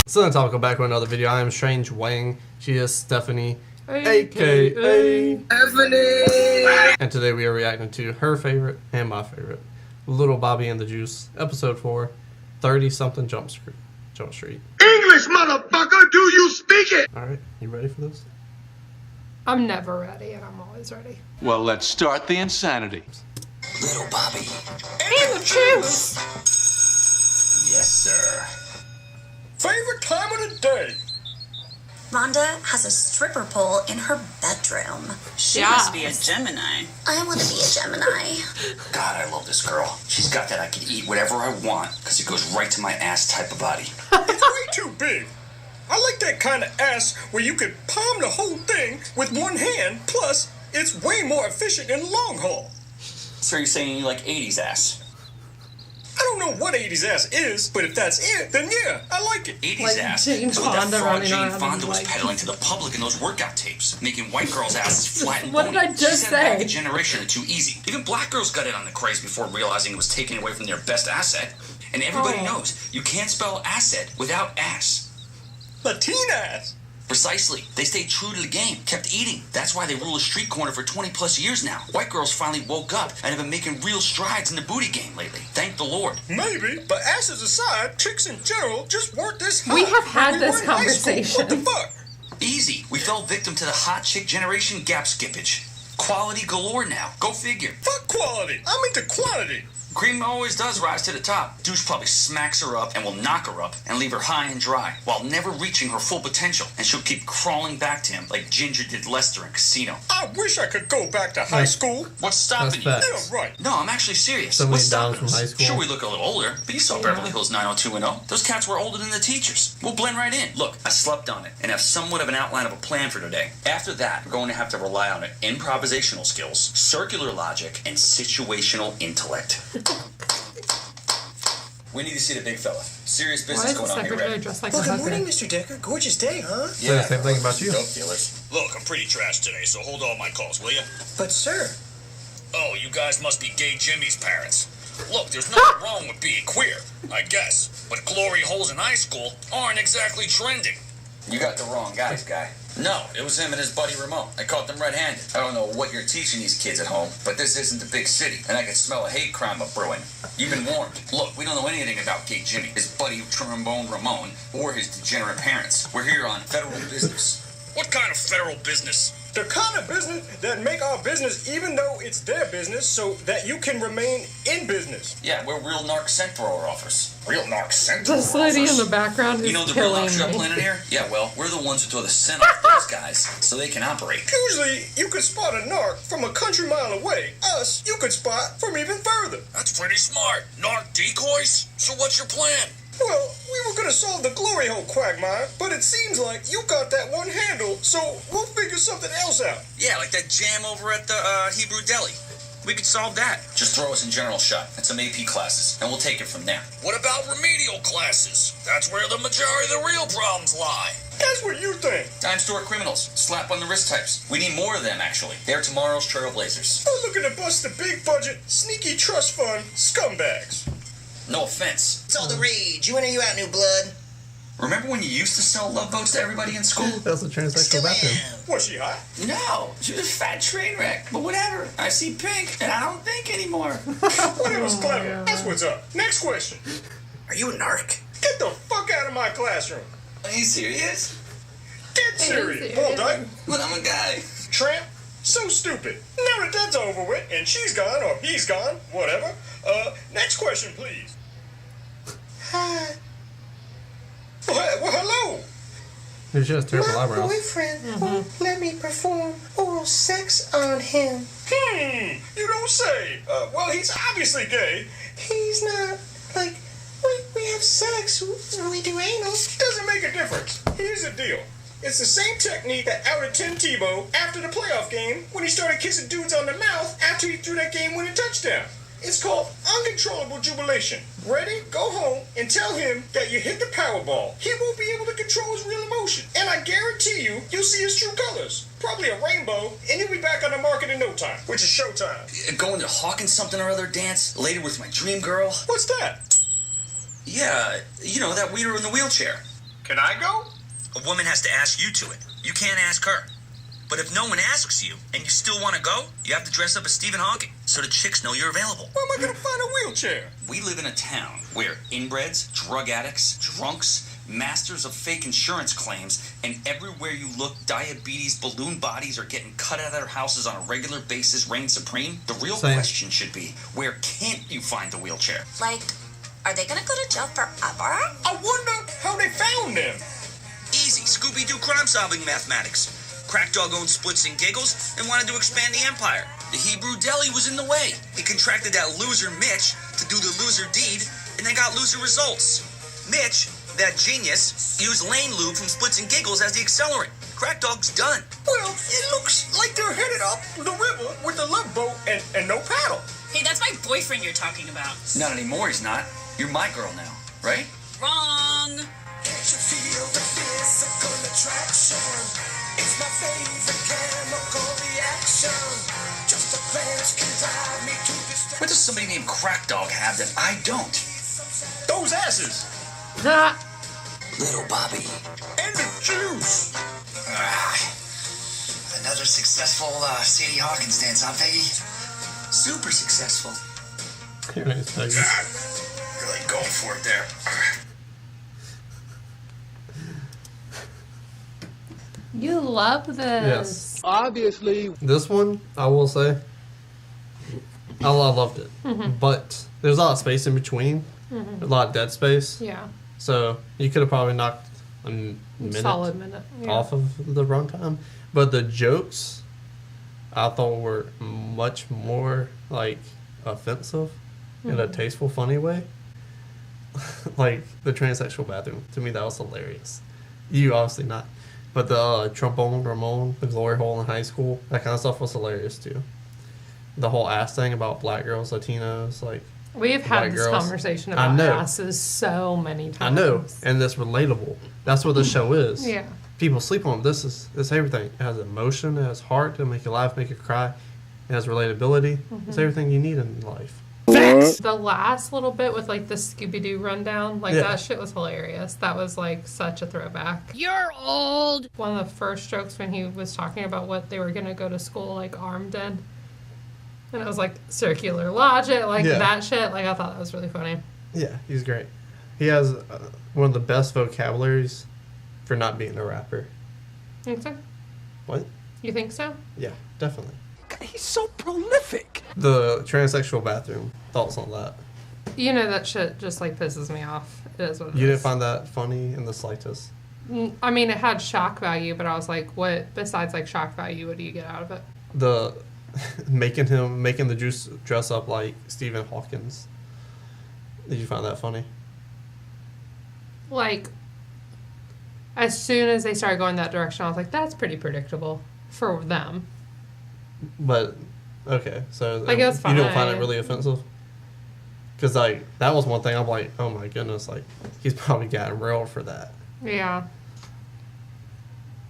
So then welcome back with another video. I am Strange Wang. She is Stephanie, aka Stephanie. And today we are reacting to her favorite and my favorite, Little Bobby and the Juice, episode 4, 30-something Jump Street. English, motherfucker, do you speak it? Alright, you ready for this? I'm never ready, and I'm always ready. Well, let's start the insanity. Little Bobby. And the juice! Yes, sir. Favorite time of the day? Rhonda has a stripper pole in her bedroom. She must be a Gemini. I want to be a Gemini. God, I love this girl. She's got that I can eat whatever I want because it goes right to my ass type of body. It's way too big. I like that kind of ass where you could palm the whole thing with one hand, plus it's way more efficient in the long haul. So you're saying you like 80s ass? I don't know what 80s ass is, but if that's it, then yeah, I like it. 80s Like ass. Jane That's what that Fonda fraud running Jane around Fonda and, was like- peddling to the public in those workout tapes, making white girls' asses flat and What did bony. I just she said back say? a generation or two easy. Even black girls got in on the craze before realizing it was taken away from their best asset. And everybody knows you can't spell asset without ass. Latina ass. Precisely. They stayed true to the game, kept eating. That's why they rule a street corner for 20 plus years now. White girls finally woke up and have been making real strides in the booty game lately. Thank the Lord. Maybe, but asses aside, chicks in general just weren't this hot. We have had when this were in high school. conversation. What the fuck? Easy. We fell victim to the hot chick generation gap skippage. Quality galore now. Go figure. Fuck quality. I'm into quantity. Cream always does rise to the top. Douche probably smacks her up and will knock her up and leave her high and dry while never reaching her full potential. And she'll keep crawling back to him like Ginger did Lester in Casino. I wish I could go back to high school. What's stopping you? Facts. Yeah, right. No, I'm actually serious. So many What's stopping dollars from us? high school. Sure, we look a little older, but you saw Beverly Hills 90210. Those cats were older than the teachers. We'll blend right in. Look, I slept on it and have somewhat of an outline of a plan for today. After that, we're going to have to rely on improvisational skills, circular logic, and situational intellect. We need to see the big fella. Serious Why business is the going on here, secretary Red. dressed like Well, a good morning, husband? Mr. Decker. Gorgeous day, huh? Say the same thing about you. Dope dealers. Look, I'm pretty trash today, so hold all my calls, will you? But, sir. Oh, you guys must be Gay Jimmy's parents. Look, there's nothing wrong with being queer, I guess. But glory holes in high school aren't exactly trending. You got the wrong guys, guy. No, it was him and his buddy Ramon. I caught them red-handed. I don't know what you're teaching these kids at home, but this isn't a big city, and I can smell a hate crime brewing. You've been warned. Look, we don't know anything about Gay Jimmy, his buddy Trombone Ramon, or his degenerate parents. We're here on federal business. What kind of federal business? The kind of business that make our business even though it's their business so that you can remain in business. Yeah, we're real narc sent for our office. Real narc center. This lady in the background You is know the real killing narc me. planet here? Yeah, well, we're the ones who throw the scent off those guys so they can operate. Usually, you could spot a narc from a country mile away. Us, you could spot from even further. That's pretty smart. Narc decoys? So what's your plan? Well, we were gonna solve the glory hole quagmire, but it seems like you got that one handle, so we'll figure something else out. Yeah, like that jam over at the Hebrew Deli. We could solve that. Just throw us in general shot and some AP classes, and we'll take it from there. What about remedial classes? That's where the majority of the real problems lie. That's what you think. Dime store criminals, slap on the wrist types. We need more of them, actually. They're tomorrow's trailblazers. I'm looking to bust the big budget, sneaky trust fund scumbags. No offense. It's all the rage. You in or you out, new blood? Remember when you used to sell love boats to everybody in school? That's a transsexual Still bathroom. am. Was she hot? No, she was a fat train wreck. But whatever. I see pink, and I don't think anymore. Well, it was Oh, clever. God. That's what's up. Next question. Are you a narc? Get the fuck out of my classroom. Are you serious? Dead serious. serious. Paul Dyke, But I'm a guy. tramp, so stupid. Now that that's over with, and she's gone, or he's gone, whatever. Next question, please. Hi. Well, hello. She has terrible eyebrows. boyfriend won't let me perform oral sex on him. You don't say. Well, he's obviously gay. He's not, like, we have sex when we do anal. Doesn't make a difference. Here's the deal. It's the same technique that outed Tim Tebow after the playoff game when he started kissing dudes on the mouth after he threw that game-winning touchdown. It's called uncontrollable jubilation. Ready? Go home and tell him that you hit the Powerball. He won't be able to control his real emotion. And I guarantee you'll see his true colors. Probably a rainbow, and he'll be back on the market in no time, which is showtime. Going to Hawkins something or other dance later with my dream girl. What's that? Yeah, you know, that weeder in the wheelchair. Can I go? A woman has to ask you to it. You can't ask her. But if no one asks you and you still want to go, you have to dress up as Stephen Hawking so the chicks know you're available. Where am I going to find a wheelchair? We live in a town where inbreds, drug addicts, drunks, masters of fake insurance claims, and everywhere you look, diabetes balloon bodies are getting cut out of their houses on a regular basis reign supreme. The real question should be, where can't you find the wheelchair? Like, are they gonna go to jail forever? I wonder how they found them. Easy. Scooby-Doo crime-solving mathematics. Crack Dog owned Splits and Giggles and wanted to expand the empire. The Hebrew deli was in the way. He contracted that loser Mitch to do the loser deed, and they got loser results. Mitch, that genius, used Lane Lube from Splits and Giggles as the accelerant. Crack Dog's done. Well, it looks like they're headed up the river with a love boat and no paddle. Hey, that's my boyfriend you're talking about. Not anymore, he's not. You're my girl now, right? Wrong. Can't you feel the physical attraction? It's my favorite chemical reaction. Just a glance can drive me to distraction. What does somebody named Crack Dog have that I don't? Those asses. Little Bobby. And the juice. Another successful Sadie Hawkins dance, huh, Peggy? Super successful. Really going for it there. You love this. Yes. Obviously. This one, I will say, I loved it. But there's a lot of space in between. A lot of dead space. Yeah. So you could have probably knocked a minute, Solid minute. Yeah. off of the runtime. But the jokes, I thought were much more, like, offensive in a tasteful, funny way. Like, the transsexual bathroom. To me, that was hilarious. You, obviously not. But the trombone Ramon, the glory hole in high school, that kind of stuff was hilarious, too. The whole ass thing about black girls, Latinos, like... We've had white this girls. conversation I about know. asses so many times. I know, and that's relatable. That's what the show is. Yeah. People sleep on it. This is everything. It has emotion, it has heart, it'll make you laugh, make you cry. It has relatability. It's everything you need in life. The last little bit with like the Scooby-Doo rundown, like Yeah. that shit was hilarious. That was like such a throwback. You're old. One of the first jokes when he was talking about what they were gonna go to school like armed in. And it was like circular logic, like Yeah. that shit. Like I thought that was really funny. Yeah, he's great. He has one of the best vocabularies for not being a rapper. Think so? What? You think so? Yeah, definitely. He's so prolific. The transsexual bathroom. Thoughts on that? You know that shit just like pisses me off. It is what it You is. didn't find that funny in the slightest? I mean, it had shock value, but I was like, what besides like shock value? What do you get out of it? The making the juice dress up like Stephen Hawkins. Did you find that funny? Like, as soon as they started going that direction, I was like, that's pretty predictable for them. But okay, so Like, it was you don't find it fine. really offensive? Because like that was one thing I'm like, oh my goodness, like he's probably gotten railed for that. Yeah.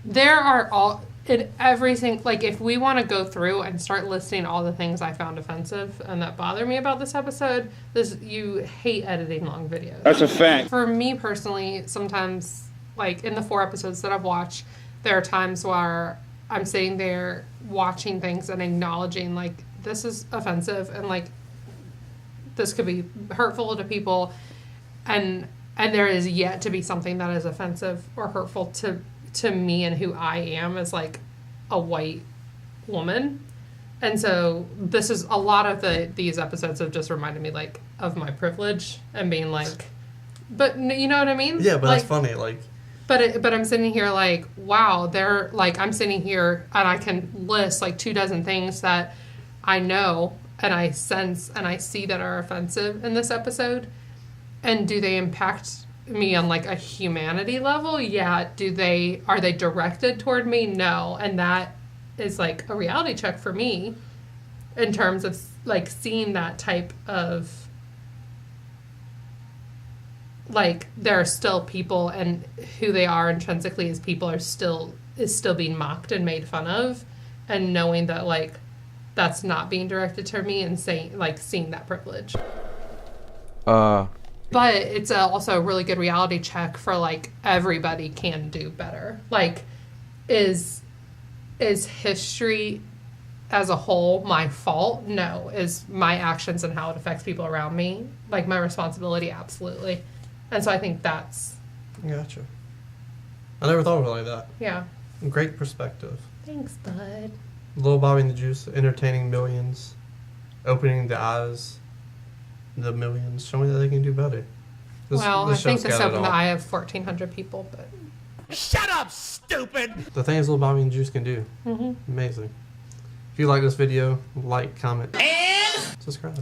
There are all in everything. Like, if we want to go through and start listing all the things I found offensive and that bother me about this episode, you hate editing long videos. That's a fact. For me personally, sometimes, like in the 4 episodes that I've watched, there are times where I'm sitting there watching things and acknowledging, like, this is offensive and, like, this could be hurtful to people. And there is yet to be something that is offensive or hurtful to me and who I am as, like, a white woman. And so this is a lot of these episodes have just reminded me, like, of my privilege and being like, but you know what I mean? Yeah, but like, that's funny. Like, but I'm sitting here like, wow, they're like, I'm sitting here and I can list like 24 things that I know and I sense and I see that are offensive in this episode. And do they impact me on like a humanity level? Yeah. Are they directed toward me? No. And that is like a reality check for me in terms of like seeing that type of, like, there are still people and who they are intrinsically as people is still being mocked and made fun of, and knowing that like that's not being directed to me and seeing that privilege. But it's also a really good reality check for like everybody can do better. Like, is history as a whole my fault? No. Is my actions and how it affects people around me like my responsibility? Absolutely. And so I think that's Gotcha. I never thought of it like that. yeah. Great perspective. Thanks, bud. Lil Bobby and the Juice, entertaining millions, opening the eyes, the millions, showing that they can do better. Well, I think this show's got it opened the all. eye of 1,400 people, but Shut up, stupid! The things Lil Bobby and Juice can do. Amazing. If you like this video, like, comment, and subscribe.